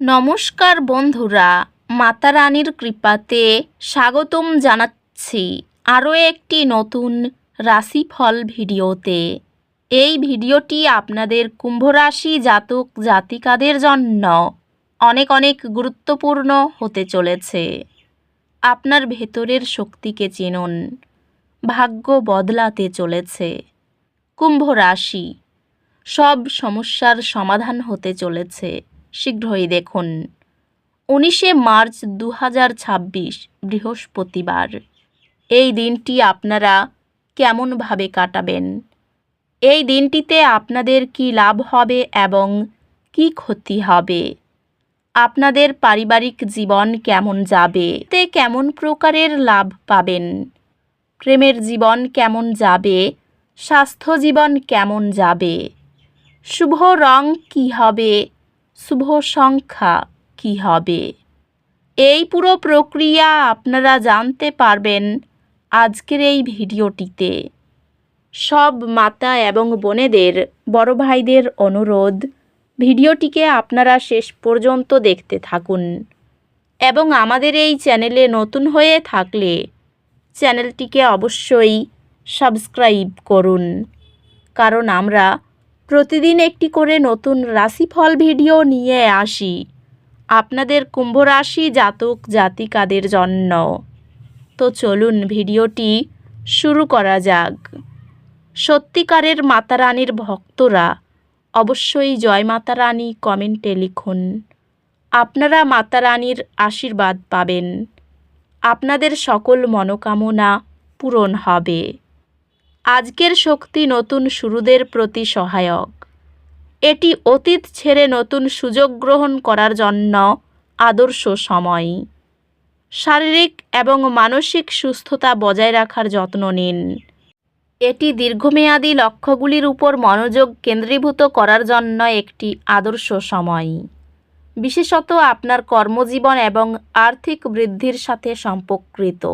নমস্কার বন্ধুরা, মাতা রানীর কৃপাতে স্বাগতম জানাচ্ছি আরও একটি নতুন রাশিফল ভিডিওতে। এই ভিডিওটি আপনাদের কুম্ভ রাশি জাতক জাতিকাদের জন্য অনেক অনেক গুরুত্বপূর্ণ হতে চলেছে। আপনার ভেতরের শক্তিকে চিনুন, ভাগ্য বদলাতে চলেছে। কুম্ভ রাশি, সব সমস্যার সমাধান হতে চলেছে। শীঘ্রই দেখুন 19শে মার্চ 2026 বৃহস্পতিবার। এই দিনটি আপনারা কেমনভাবে কাটাবেন? এই দিনটিতে আপনাদের কি লাভ হবে এবং কি ক্ষতি হবে? আপনাদের পারিবারিক জীবন কেমন যাবে? তে কেমন প্রকারের লাভ পাবেন? প্রেমের জীবন কেমন যাবে? স্বাস্থ্য জীবন কেমন যাবে? শুভ রং কী হবে? শুভ সংখ্যা কী হবে? এই পুরো প্রক্রিয়া আপনারা জানতে পারবেন আজকের এই ভিডিওটিতে। সব মাতা এবং বোনেদের, বড় ভাইদের অনুরোধ, ভিডিওটিকে আপনারা শেষ পর্যন্ত দেখতে থাকুন এবং আমাদের এই চ্যানেলে নতুন হয়ে থাকলে চ্যানেলটিকে অবশ্যই সাবস্ক্রাইব করুন, কারণ আমরা প্রতিদিন একটি করে নতুন রাশিফল ভিডিও নিয়ে আসি আপনাদের কুম্ভ রাশি জাতক জাতিকাদের জন্য। তো চলুন ভিডিওটি শুরু করা যাক। সত্যিকারের মাতা রানীর ভক্তরা অবশ্যই জয় মাতা রানী কমেন্টে লিখুন। আপনারা মাতা রানীর আশীর্বাদ পাবেন, আপনাদের সকল মনোকামনা পূরণ হবে। আজকের শক্তি নতুন শুরুদের প্রতি সহায়ক। এটি অতীত ছেড়ে নতুন সুযোগ গ্রহণ করার জন্য আদর্শ সময়। শারীরিক এবং মানসিক সুস্থতা বজায় রাখার যত্ন নিন। এটি দীর্ঘমেয়াদী লক্ষ্যগুলির উপর মনোযোগ কেন্দ্রীভূত করার জন্য একটি আদর্শ সময়, বিশেষত আপনার কর্মজীবন এবং আর্থিক বৃদ্ধির সাথে সম্পর্কিত।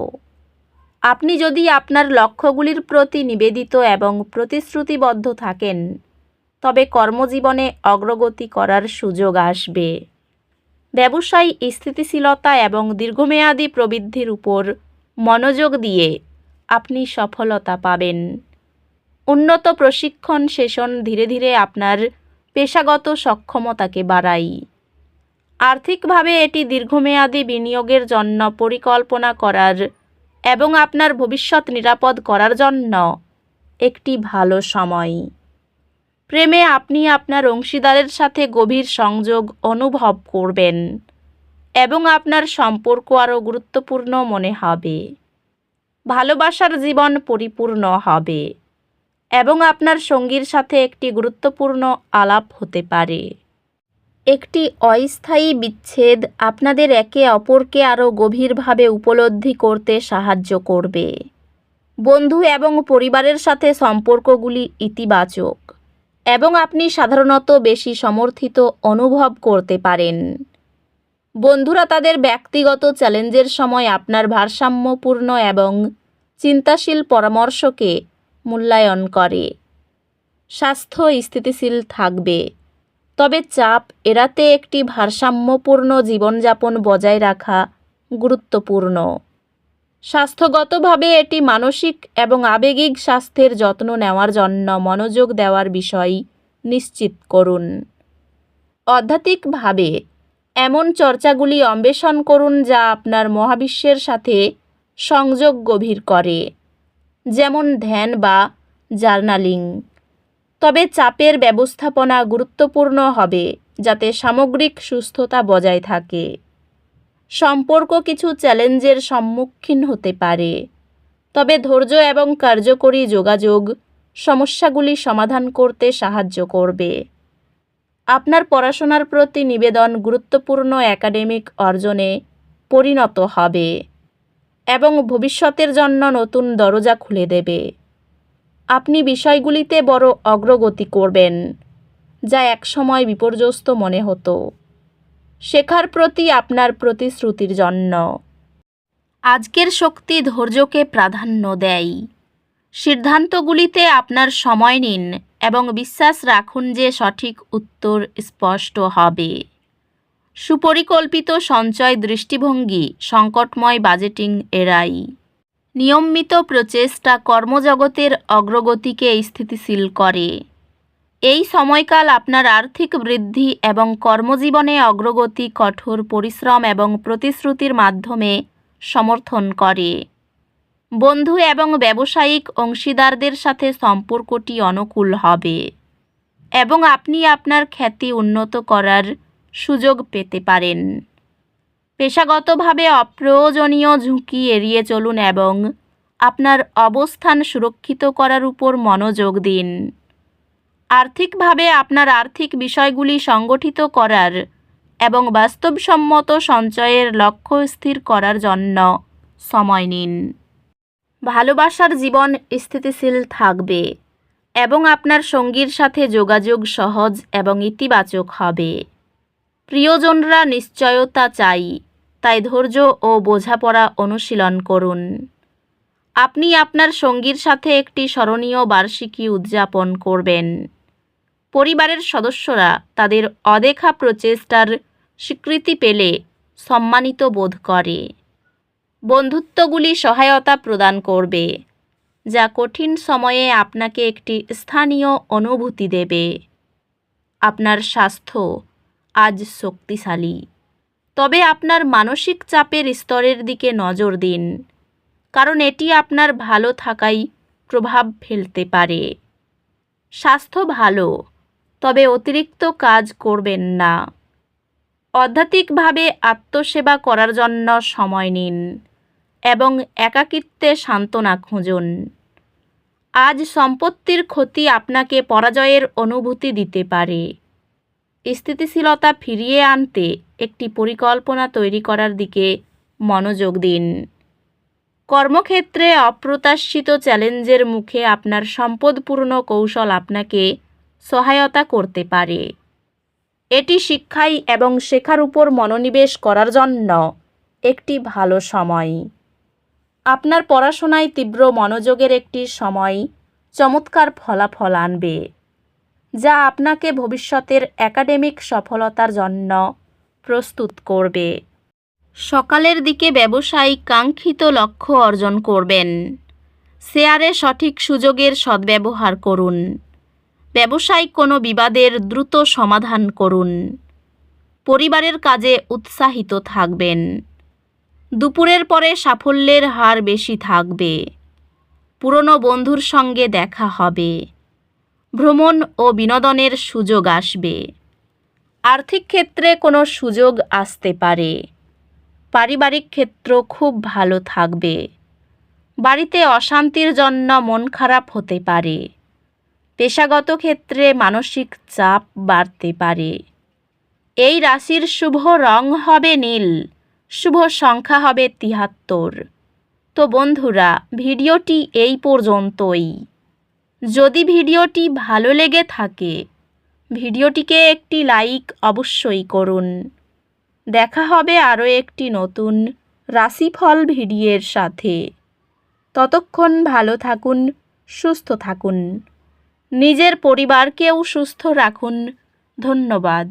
আপনি যদি আপনার লক্ষ্যগুলির প্রতি নিবেদিত এবং প্রতিশ্রুতিবদ্ধ থাকেন, তবে কর্মজীবনে অগ্রগতি করার সুযোগ আসবে। ব্যবসায় স্থিতিশীলতা এবং দীর্ঘমেয়াদী প্রবৃদ্ধির উপর মনোযোগ দিয়ে আপনি সফলতা পাবেন। উন্নত প্রশিক্ষণ সেশন ধীরে ধীরে আপনার পেশাগত সক্ষমতাকে বাড়ায়। আর্থিকভাবে এটি দীর্ঘমেয়াদী বিনিয়োগের জন্য পরিকল্পনা করার এবং আপনার ভবিষ্যৎ নিরাপদ করার জন্য একটি ভালো সময়। প্রেমে আপনি আপনার অংশীদারের সাথে গভীর সংযোগ অনুভব করবেন এবং আপনার সম্পর্ক আরও গুরুত্বপূর্ণ মনে হবে। ভালোবাসার জীবন পরিপূর্ণ হবে এবং আপনার সঙ্গীর সাথে একটি গুরুত্বপূর্ণ আলাপ হতে পারে। একটি অস্থায়ী বিচ্ছেদ আপনাদের একে অপরকে আরও গভীরভাবে উপলব্ধি করতে সাহায্য করবে। বন্ধু এবং পরিবারের সাথে সম্পর্কগুলি ইতিবাচক এবং আপনি সাধারণত বেশি সমর্থিত অনুভব করতে পারেন। বন্ধুরা তাদের ব্যক্তিগত চ্যালেঞ্জের সময় আপনার ভারসাম্যপূর্ণ এবং চিন্তাশীল পরামর্শকে মূল্যায়ন করে। স্বাস্থ্য স্থিতিশীল থাকবে, তবে চাপ এড়াতে একটি ভারসাম্যপূর্ণ জীবনযাপন বজায় রাখা গুরুত্বপূর্ণ। স্বাস্থ্যগতভাবে এটি মানসিক এবং আবেগিক স্বাস্থ্যের যত্ন নেওয়ার জন্য মনোযোগ দেওয়ার বিষয় নিশ্চিত করুন। আধ্যাত্মিকভাবে এমন চর্চাগুলি অন্বেষণ করুন যা আপনার মহাবিশ্বের সাথে সংযোগ গভীর করে, যেমন ধ্যান বা জার্নালিং। তবে চাপের ব্যবস্থাপনা গুরুত্বপূর্ণ হবে যাতে সামগ্রিক সুস্থতা বজায় থাকে। সম্পর্ক কিছু চ্যালেঞ্জের সম্মুখীন হতে পারে, তবে ধৈর্য এবং কার্যকরী যোগাযোগ সমস্যাগুলি সমাধান করতে সাহায্য করবে। আপনার পড়াশোনার প্রতি নিবেদন গুরুত্বপূর্ণ একাডেমিক অর্জনে পরিণত হবে এবং ভবিষ্যতের জন্য নতুন দরজা খুলে দেবে। আপনি বিষয়গুলিতে বড় অগ্রগতি করবেন, যা একসময় বিপর্যস্ত মনে হতো। শেখার প্রতি আপনার প্রতিশ্রুতির জন্য আজকের শক্তি ধৈর্যকে প্রাধান্য দেয়। সিদ্ধান্তগুলিতে আপনার সময় নিন এবং বিশ্বাস রাখুন যে সঠিক উত্তর স্পষ্ট হবে। সুপরিকল্পিত সঞ্চয় দৃষ্টিভঙ্গি সংকটময় বাজেটিং এড়ায়। নিয়মিত প্রচেষ্টা কর্মজগতের অগ্রগতিকে স্থিতিশীল করে। এই সময়কাল আপনার আর্থিক বৃদ্ধি এবং কর্মজীবনে অগ্রগতি কঠোর পরিশ্রম এবং প্রতিশ্রুতির মাধ্যমে সমর্থন করে। বন্ধু এবং ব্যবসায়িক অংশীদারদের সাথে সম্পর্কটি অনুকূল হবে এবং আপনি আপনার খ্যাতি উন্নত করার সুযোগ পেতে পারেন। পেশাগতভাবে অপ্রয়োজনীয় ঝুঁকি এড়িয়ে চলুন এবং আপনার অবস্থান সুরক্ষিত করার উপর মনোযোগ দিন। আর্থিকভাবে আপনার আর্থিক বিষয়গুলি সংগঠিত করার এবং বাস্তবসম্মত সঞ্চয়ের লক্ষ্য স্থির করার জন্য সময় নিন। ভালোবাসার জীবন স্থিতিশীল থাকবে এবং আপনার সঙ্গীর সাথে যোগাযোগ সহজ এবং ইতিবাচক হবে। প্রিয়জনরা নিশ্চয়তা চাই, তাই ধৈর্য ও বোঝাপড়া অনুশীলন করুন। আপনি আপনার সঙ্গীর সাথে একটি স্মরণীয় বার্ষিকী উদযাপন করবেন। পরিবারের সদস্যরা তাদের অদেখা প্রচেষ্টার স্বীকৃতি পেলে সম্মানিত বোধ করে। বন্ধুত্বগুলি সহায়তা প্রদান করবে, যা কঠিন সময়ে আপনাকে একটি স্থানীয় অনুভূতি দেবে। আপনার স্বাস্থ্য আজ শক্তিশালী, তবে আপনার মানসিক চাপের স্তরের দিকে নজর দিন, কারণ এটি আপনার ভালো থাকায় প্রভাব ফেলতে পারে। স্বাস্থ্য ভালো, তবে অতিরিক্ত কাজ করবেন না। আধ্যাত্মিকভাবে আত্মসেবা করার জন্য সময় নিন এবং একাকিত্বে সান্ত্বনা খুঁজুন। আজ সম্পত্তির ক্ষতি আপনাকে পরাজয়ের অনুভূতি দিতে পারে। স্থিতিশীলতা ফিরিয়ে আনতে একটি পরিকল্পনা তৈরি করার দিকে মনোযোগ দিন। কর্মক্ষেত্রে অপ্রত্যাশিত চ্যালেঞ্জের মুখে আপনার সম্পদপূর্ণ কৌশল আপনাকে সহায়তা করতে পারে। এটি শিক্ষায় এবং শেখার উপর মনোনিবেশ করার জন্য একটি ভালো সময়। আপনার পড়াশোনায় তীব্র মনোযোগের একটি সময় চমৎকার ফলাফল আনবে, যা আপনাকে ভবিষ্যতের একাডেমিক সফলতার জন্য প্রস্তুত করবে। সকালের দিকে ব্যবসায়িক কাঙ্ক্ষিত লক্ষ্য অর্জন করবেন। শেয়ারে সঠিক সুযোগের সদ্ব্যবহার করুন। ব্যবসায়িক কোনো বিবাদের দ্রুত সমাধান করুন। পরিবারের কাজে উৎসাহিত থাকবেন। দুপুরের পরে সাফল্যের হার বেশি থাকবে। পুরনো বন্ধুর সঙ্গে দেখা হবে। ভ্রমণ ও বিনোদনের সুযোগ আসবে। আর্থিক ক্ষেত্রে কোনো সুযোগ আসতে পারে। পারিবারিক ক্ষেত্র খুব ভালো থাকবে। বাড়িতে অশান্তির জন্য মন খারাপ হতে পারে। পেশাগত ক্ষেত্রে মানসিক চাপ বাড়তে পারে। এই রাশির শুভ রং হবে নীল, শুভ সংখ্যা হবে ৭৩। তো বন্ধুরা, ভিডিওটি এই পর্যন্তই। যদি ভিডিওটি ভালো লেগে থাকে, ভিডিওটিকে একটি লাইক অবশ্যই করুন। দেখা হবে আরও একটি নতুন রাশিফল ভিডিওর সাথে। ততক্ষণ ভালো থাকুন, সুস্থ থাকুন, নিজের পরিবারকেও সুস্থ রাখুন। ধন্যবাদ।